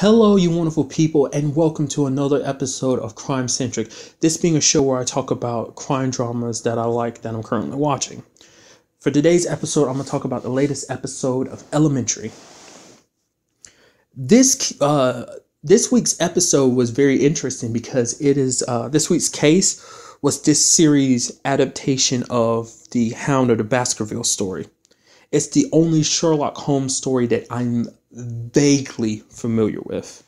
Hello, you wonderful people, and welcome to another episode of Crime Centric. This being a show where I talk about crime dramas that I like that I'm currently watching. For today's episode, I'm going to talk about the latest episode of Elementary. This week's episode was very interesting because it is this week's case was this series adaptation of the Hounded, the Baskerville story. It's the only Sherlock Holmes story that I'm vaguely familiar with.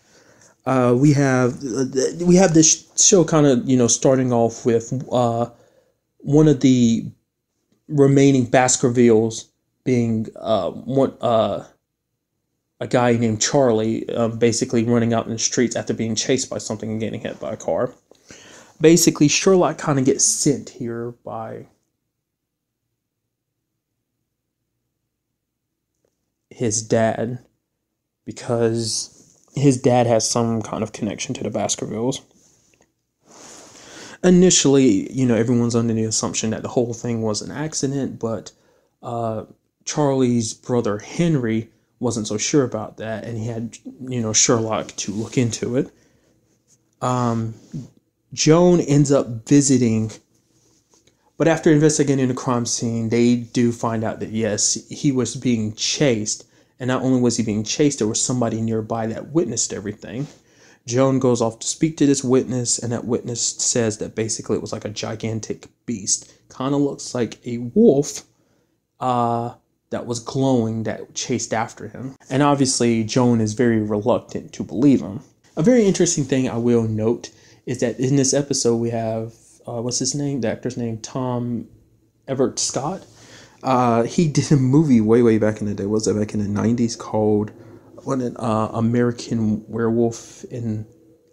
We have this show kind of starting off with one of the remaining Baskervilles being a guy named Charlie, basically running out in the streets after being chased by something and getting hit by a car. Basically, Sherlock kind of gets sent here by his dad, because his dad has some kind of connection to the Baskervilles. Initially, everyone's under the assumption that the whole thing was an accident, but Charlie's brother Henry wasn't so sure about that, and he had, Sherlock to look into it. Joan ends up visiting, but after investigating the crime scene, they do find out that yes, he was being chased. And not only was he being chased, there was somebody nearby that witnessed everything. Joan goes off to speak to this witness, and that witness says that basically it was like a gigantic beast. Kind of looks like a wolf that was glowing that chased after him. And obviously, Joan is very reluctant to believe him. A very interesting thing I will note is that in this episode we have, what's his name? The actor's name, Tom Everett Scott. He did a movie way back in the day. Was it back in the 90s called American Werewolf in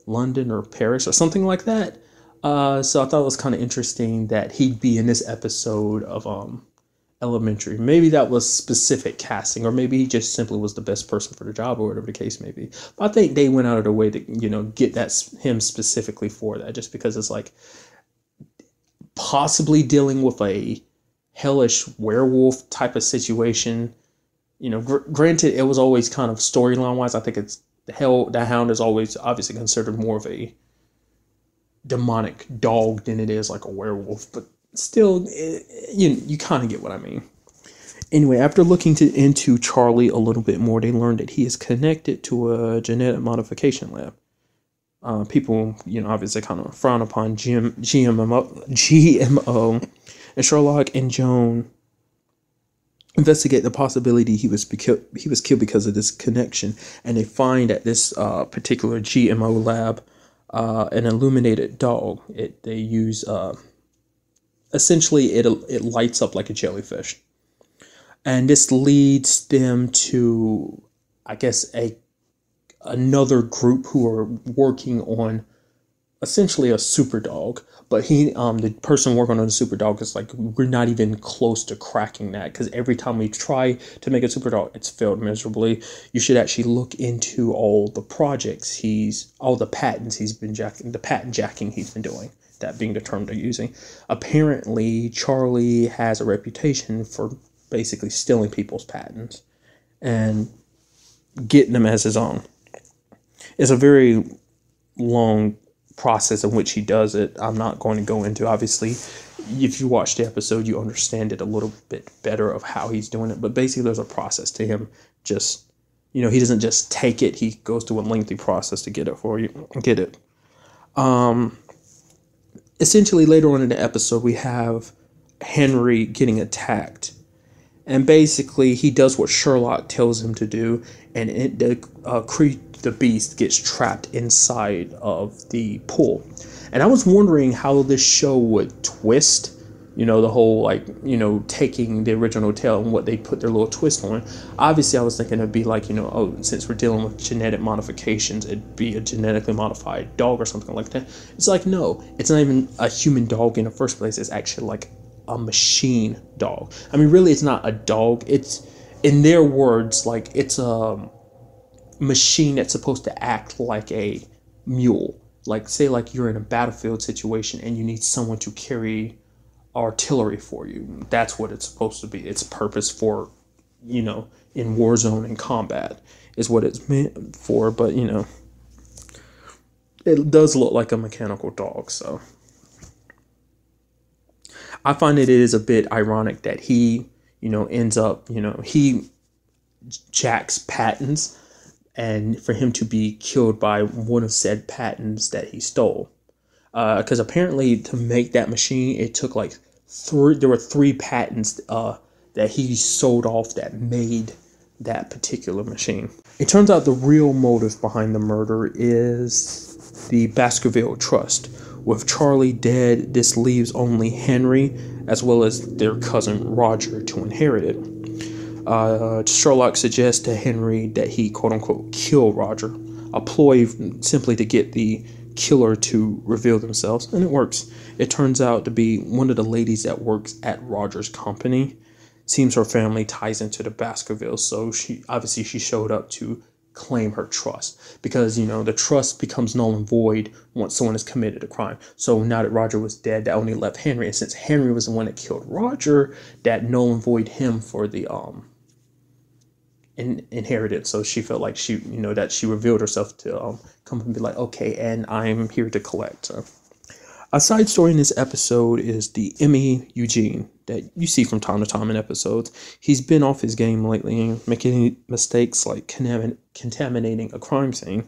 London or Paris or something like that? So I thought it was kind of interesting that he'd be in this episode of Elementary. Maybe that was specific casting, or maybe he just simply was the best person for the job, or whatever the case may be. But I think they went out of their way to get him specifically for that, just because it's like possibly dealing with a hellish werewolf type of situation. Granted, it was always kind of storyline wise, I think it's the Hound is always obviously considered more of a demonic dog than it is like a werewolf, but still, you kind of get what I mean. Anyway, after looking into Charlie a little bit more, they learned that he is connected to a genetic modification lab. People, obviously kind of frown upon GMO, and Sherlock and Joan investigate the possibility he was killed because of this connection, and they find at this particular GMO lab an illuminated dog. They use essentially it lights up like a jellyfish, and this leads them to, I guess, another group who are working on essentially a super dog. But the person working on the super dog is like, we're not even close to cracking that, because every time we try to make a super dog, it's failed miserably. You should actually look into all the projects all the patents he's been the patent jacking he's been doing. That being the term they're using. Apparently, Charlie has a reputation for basically stealing people's patents and getting them as his own. It's a very long process in which he does it. I'm not going to go into, obviously, if you watch the episode, you understand it a little bit better of how he's doing it. But basically, there's a process to him. Just, he doesn't just take it. He goes through a lengthy process to get it for you. Get it. Essentially, later on in the episode, we have Henry getting attacked. And basically, he does what Sherlock tells him to do, and the beast gets trapped inside of the pool. And I was wondering how this show would twist, the whole, taking the original tale and what they put their little twist on. Obviously, I was thinking it'd be like, since we're dealing with genetic modifications, it'd be a genetically modified dog or something like that. It's like, no, it's not even a human dog in the first place. It's actually like a machine dog. I mean, really, it's not a dog. It's, in their words, like, it's a machine that's supposed to act like a mule. Like, say, like, you're in a battlefield situation and you need someone to carry artillery for you. That's what it's supposed to be. Its purpose for in Warzone and combat is what it's meant for. But, it does look like a mechanical dog. So I find it is a bit ironic that he, ends up, he jacks patents, and for him to be killed by one of said patents that he stole. Because apparently to make that machine, it took like there were 3 patents that he sold off that made that particular machine. It turns out the real motive behind the murder is the Baskerville Trust. With Charlie dead, this leaves only Henry as well as their cousin Roger to inherit it. Sherlock suggests to Henry that he quote-unquote kill Roger, a ploy simply to get the killer to reveal themselves, and it works. It turns out to be one of the ladies that works at Roger's company. Seems her family ties into the Baskervilles, so she showed up to claim her trust, because the trust becomes null and void once someone has committed a crime. So now that Roger was dead, that only left Henry, and since Henry was the one that killed Roger, that null and void him for the inheritance. So she felt like that she revealed herself to come and be like, okay, and I'm here to collect. So a side story in this episode is the Emmy Eugene that you see from time to time in episodes. He's been off his game lately, making mistakes like contaminating a crime scene.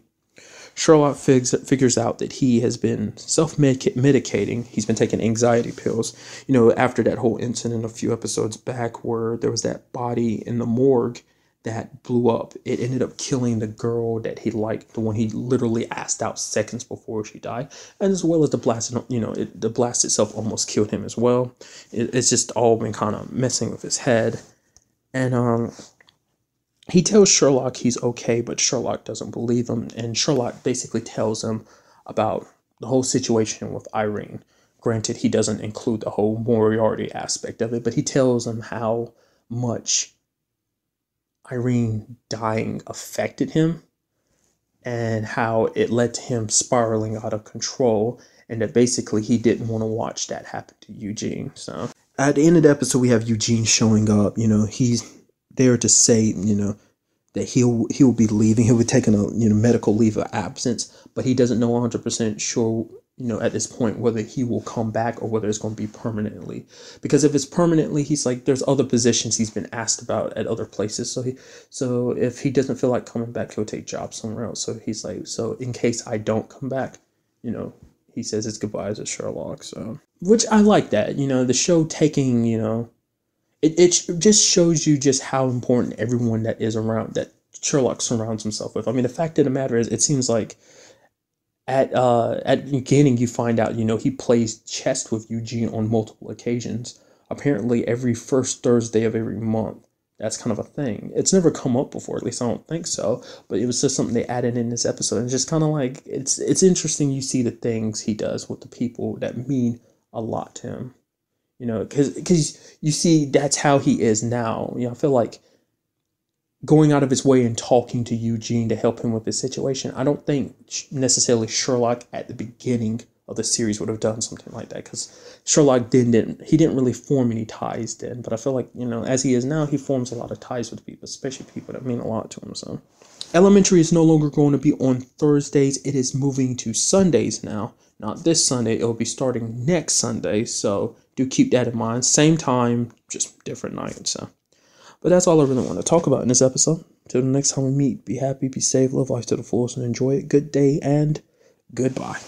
Sherlock figures out that he has been self-medicating. He's been taking anxiety pills. After that whole incident a few episodes back where there was that body in the morgue that blew up. It ended up killing the girl that he liked, the one he literally asked out seconds before she died, and as well as the blast. The blast itself almost killed him as well. It's just all been kind of messing with his head, and he tells Sherlock he's okay, but Sherlock doesn't believe him, and Sherlock basically tells him about the whole situation with Irene. Granted, he doesn't include the whole Moriarty aspect of it, but he tells him how much Irene dying affected him and how it led to him spiraling out of control, and that basically he didn't want to watch that happen to Eugene. So at the end of the episode, we have Eugene showing up. He's there to say, that he'll be leaving. He'll be taking a medical leave of absence, but he doesn't know 100% sure at this point whether he will come back or whether it's going to be permanently. Because if it's permanently, he's like, there's other positions he's been asked about at other places. So if he doesn't feel like coming back, he'll take jobs somewhere else. So he's like, so in case I don't come back, he says his goodbyes to Sherlock. So, which I like that, the show taking, it just shows you just how important everyone that is around, that Sherlock surrounds himself with. I mean, the fact of the matter is, it seems like at the beginning you find out, he plays chess with Eugene on multiple occasions. Apparently every first Thursday of every month. That's kind of a thing. It's never come up before, at least I don't think so. But it was just something they added in this episode. And just kind of like, it's interesting you see the things he does with the people that mean a lot to him. Because you see that's how he is now. I feel like going out of his way and talking to Eugene to help him with his situation, I don't think necessarily Sherlock at the beginning of the series would have done something like that, because Sherlock didn't really form any ties then. But I feel like, as he is now, he forms a lot of ties with people, especially people that mean a lot to him. So Elementary is no longer going to be on Thursdays. It is moving to Sundays now. Not this Sunday. It'll be starting next Sunday. So do keep that in mind. Same time, just different night. So, but that's all I really want to talk about in this episode. Till the next time we meet, be happy, be safe, live life to the fullest, and enjoy it. Good day and goodbye.